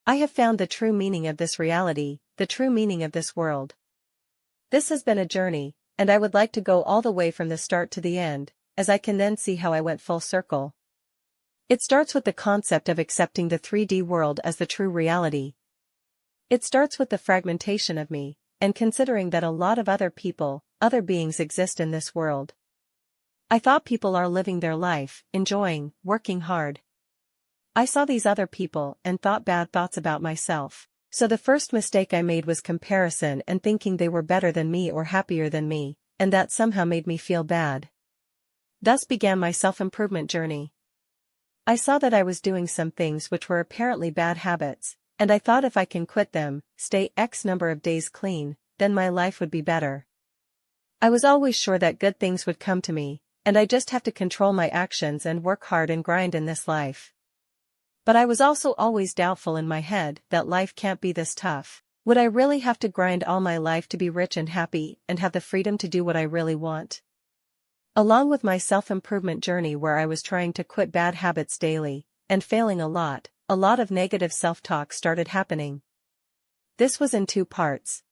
I have found the true meaning of this reality, the true meaning of this world. This has been a journey, and I would like to go all the way from the start to the end, as I can then see how I went full circle. It starts with the concept of accepting the 3D world as the true reality. It starts with the fragmentation of me, and considering that a lot of other people, other beings exist in this world. I thought people are living their life, enjoying, working hard. I saw these other people and thought bad thoughts about myself. So the first mistake I made was comparison and thinking they were better than me or happier than me, and that somehow made me feel bad. Thus began my self-improvement journey. I saw that I was doing some things which were apparently bad habits, and I thought if I can quit them, stay X number of days clean, then my life would be better. I was always sure that good things would come to me, and I just have to control my actions and work hard and grind in this life. But I was also always doubtful in my head that life can't be this tough. Would I really have to grind all my life to be rich and happy and have the freedom to do what I really want? Along with my self-improvement journey where I was trying to quit bad habits daily, and failing a lot of negative self-talk started happening. This was in 2 parts.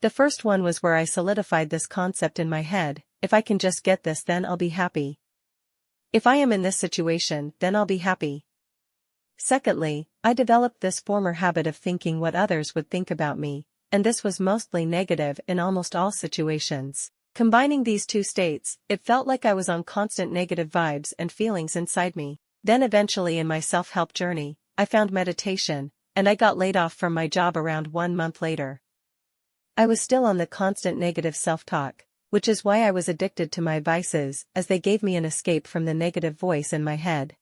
The first one was where I solidified this concept in my head: if I can just get this, then I'll be happy. If I am in this situation, then I'll be happy. Secondly, I developed this former habit of thinking what others would think about me, and this was mostly negative in almost all situations. Combining these 2 states, it felt like I was on constant negative vibes and feelings inside me. Then eventually in my self-help journey, I found meditation, and I got laid off from my job around 1 month later. I was still on the constant negative self-talk, which is why I was addicted to my vices, as they gave me an escape from the negative voice in my head.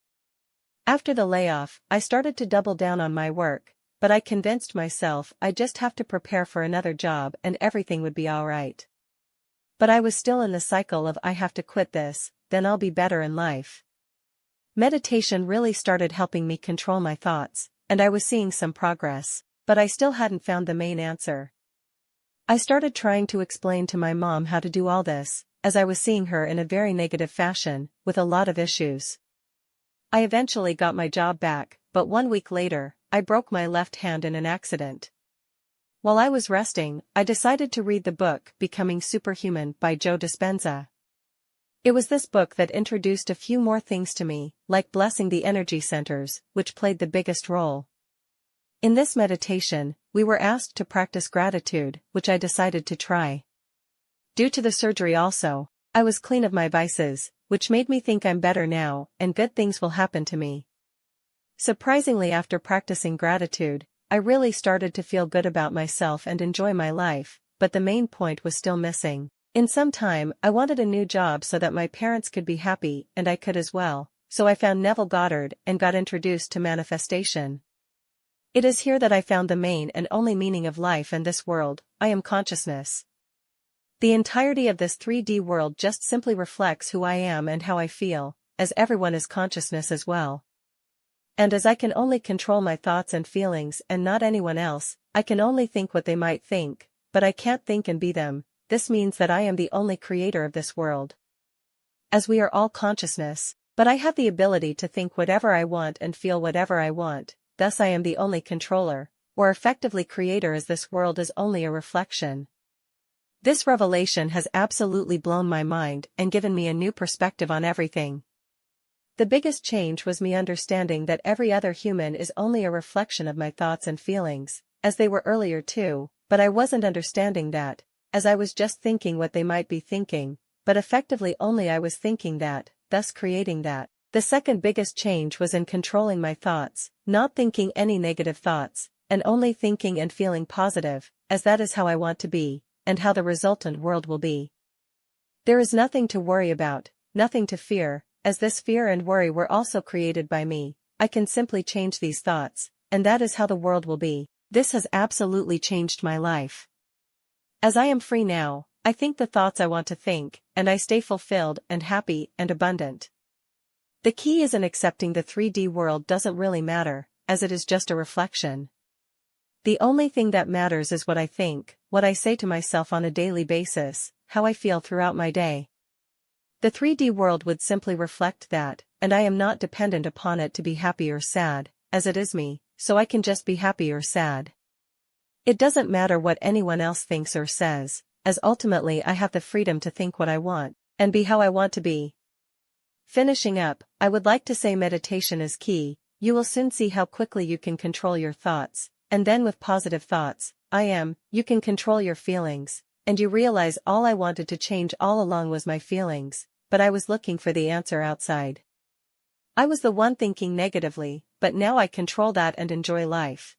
After the layoff, I started to double down on my work, but I convinced myself I just have to prepare for another job and everything would be alright. But I was still in the cycle of I have to quit this, then I'll be better in life. Meditation really started helping me control my thoughts, and I was seeing some progress, but I still hadn't found the main answer. I started trying to explain to my mom how to do all this, as I was seeing her in a very negative fashion, with a lot of issues. I eventually got my job back, but 1 week later, I broke my left hand in an accident. While I was resting, I decided to read the book Becoming Superhuman by Joe Dispenza. It was this book that introduced a few more things to me, like blessing the energy centers, which played the biggest role. In this meditation, we were asked to practice gratitude, which I decided to try. Due to the surgery also, I was clean of my vices, which made me think I'm better now, and good things will happen to me. Surprisingly, after practicing gratitude, I really started to feel good about myself and enjoy my life, but the main point was still missing. In some time, I wanted a new job so that my parents could be happy and I could as well, so I found Neville Goddard and got introduced to manifestation. It is here that I found the main and only meaning of life and this world. I am consciousness. The entirety of this 3D world just simply reflects who I am and how I feel, as everyone is consciousness as well. And as I can only control my thoughts and feelings and not anyone else, I can only think what they might think, but I can't think and be them. This means that I am the only creator of this world. As we are all consciousness, but I have the ability to think whatever I want and feel whatever I want, thus I am the only controller, or effectively creator, as this world is only a reflection. This revelation has absolutely blown my mind and given me a new perspective on everything. The biggest change was me understanding that every other human is only a reflection of my thoughts and feelings, as they were earlier too, but I wasn't understanding that, as I was just thinking what they might be thinking, but effectively only I was thinking that, thus creating that. The second biggest change was in controlling my thoughts, not thinking any negative thoughts, and only thinking and feeling positive, as that is how I want to be, and how the resultant world will be. There is nothing to worry about, nothing to fear, as this fear and worry were also created by me. I can simply change these thoughts, and that is how the world will be. This has absolutely changed my life. As I am free now, I think the thoughts I want to think, and I stay fulfilled and happy and abundant. The key is in accepting the 3D world doesn't really matter, as it is just a reflection. The only thing that matters is what I think, what I say to myself on a daily basis, how I feel throughout my day. The 3D world would simply reflect that, and I am not dependent upon it to be happy or sad, as it is me, so I can just be happy or sad. It doesn't matter what anyone else thinks or says, as ultimately I have the freedom to think what I want, and be how I want to be. Finishing up, I would like to say meditation is key. You will soon see how quickly you can control your thoughts, and then with positive thoughts, you can control your feelings, and you realize all I wanted to change all along was my feelings, but I was looking for the answer outside. I was the one thinking negatively, but now I control that and enjoy life.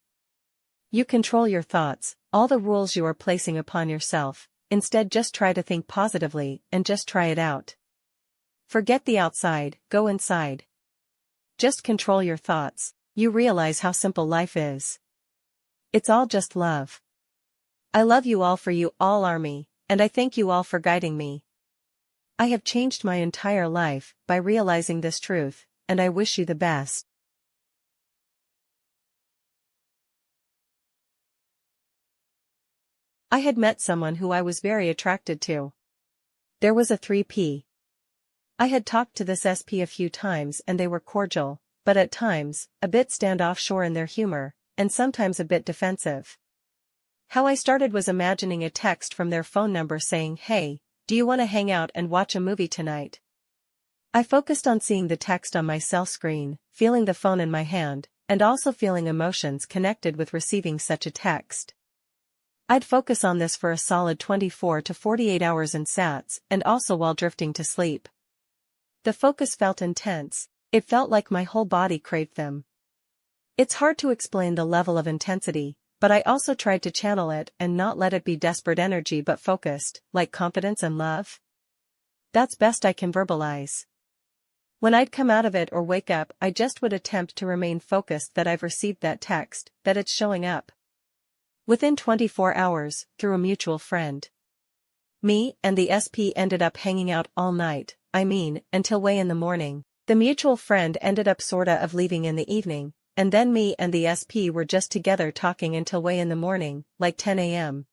You control your thoughts, all the rules you are placing upon yourself. Instead, just try to think positively, and just try it out. Forget the outside, go inside. Just control your thoughts. You realize how simple life is. It's all just love. I love you all, for you all are me, and I thank you all for guiding me. I have changed my entire life by realizing this truth, and I wish you the best. I had met someone who I was very attracted to. There was a 3P. I had talked to this SP a few times and they were cordial, but at times, a bit standoffish in their humor, and sometimes a bit defensive. How I started was imagining a text from their phone number saying, "Hey, do you want to hang out and watch a movie tonight?" I focused on seeing the text on my cell screen, feeling the phone in my hand, and also feeling emotions connected with receiving such a text. I'd focus on this for a solid 24 to 48 hours in SATS and also while drifting to sleep. The focus felt intense, it felt like my whole body craved them. It's hard to explain the level of intensity, but I also tried to channel it and not let it be desperate energy but focused, like confidence and love. That's best I can verbalize. When I'd come out of it or wake up, I just would attempt to remain focused that I've received that text, that it's showing up. Within 24 hours, through a mutual friend. Me and the SP ended up hanging out all night, until way in the morning. The mutual friend ended up sorta of leaving in the evening, and then me and the SP were just together talking until way in the morning, like 10 a.m.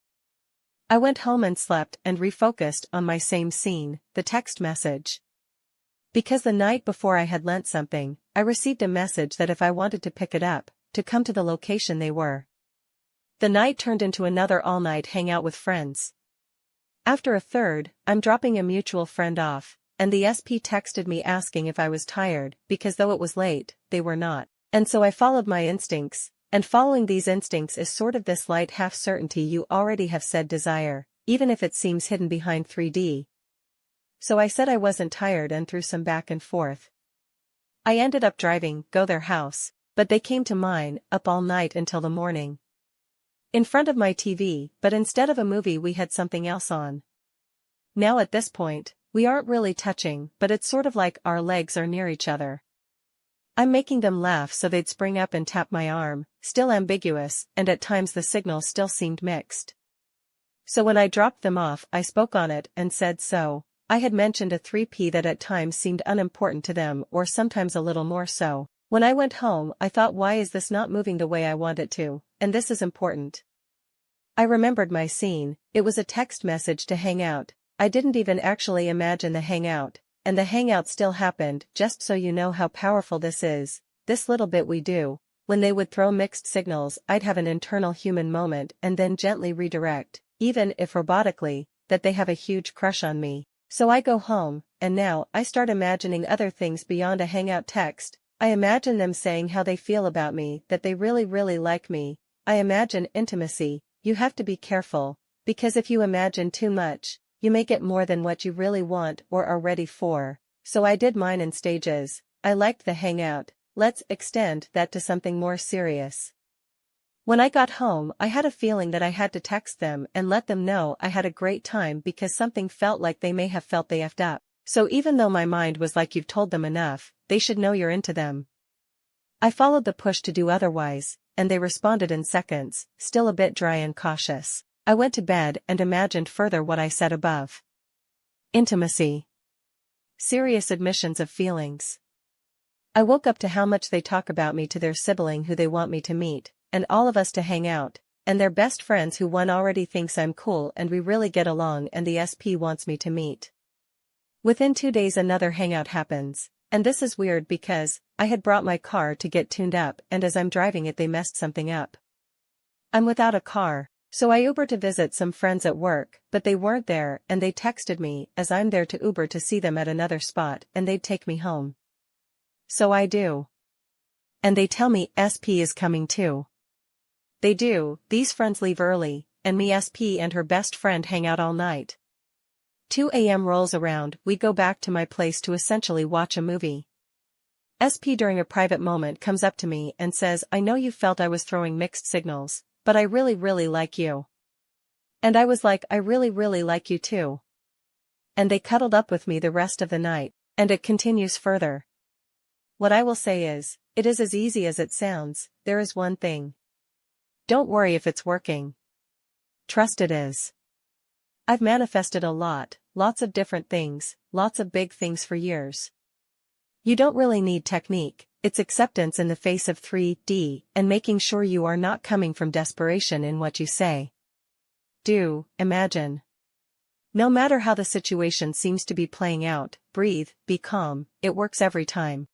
I went home and slept and refocused on my same scene, the text message. Because the night before I had lent something, I received a message that if I wanted to pick it up, to come to the location they were. The night turned into another all-night hangout with friends. After a third, I'm dropping a mutual friend off, and the SP texted me asking if I was tired, because though it was late, they were not. And so I followed my instincts, and following these instincts is sort of this light half-certainty you already have said desire, even if it seems hidden behind 3D. So I said I wasn't tired and threw some back and forth. I ended up driving, go their house, but they came to mine, up all night until the morning. In front of my TV, but instead of a movie we had something else on. Now at this point, we aren't really touching, but it's sort of like our legs are near each other. I'm making them laugh so they'd spring up and tap my arm, still ambiguous, and at times the signal still seemed mixed. So when I dropped them off I spoke on it and said so. I had mentioned a 3P that at times seemed unimportant to them or sometimes a little more so. When I went home I thought, why is this not moving the way I want it to, and this is important. I remembered my scene, it was a text message to hang out. I didn't even actually imagine the hangout, and the hangout still happened. Just so you know how powerful this is, this little bit we do. When they would throw mixed signals I'd have an internal human moment and then gently redirect, even if robotically, that they have a huge crush on me. So I go home, and now I start imagining other things beyond a hangout text. I imagine them saying how they feel about me, that they really like me. I imagine intimacy. You have to be careful, because if you imagine too much, you may get more than what you really want or are ready for. So I did mine in stages. I liked the hangout, let's extend that to something more serious. When I got home I had a feeling that I had to text them and let them know I had a great time because something felt like they may have felt they effed up. So even though my mind was like, you've told them enough, they should know you're into them. I followed the push to do otherwise, and they responded in seconds, still a bit dry and cautious. I went to bed and imagined further what I said above. Intimacy. Serious admissions of feelings. I woke up to how much they talk about me to their sibling who they want me to meet, and all of us to hang out, and their best friends who one already thinks I'm cool and we really get along and the SP wants me to meet. Within 2 days another hangout happens, And this is weird because I had brought my car to get tuned up and as I'm driving it they messed something up. I'm without a car, so I Uber to visit some friends at work, but they weren't there and they texted me as I'm there to Uber to see them at another spot and they'd take me home. So I do. And they tell me SP is coming too. They do, these friends leave early, and me SP and her best friend hang out all night. 2 a.m. rolls around, we go back to my place to essentially watch a movie. SP during a private moment comes up to me and says, I know you felt I was throwing mixed signals, but I really like you. And I was like, I really like you too. And they cuddled up with me the rest of the night, and it continues further. What I will say is, it is as easy as it sounds, there is one thing. Don't worry if it's working. Trust it is. I've manifested a lot, lots of different things, lots of big things for years. You don't really need technique, it's acceptance in the face of 3D and making sure you are not coming from desperation in what you say. Do, imagine. No matter how the situation seems to be playing out, breathe, be calm, it works every time.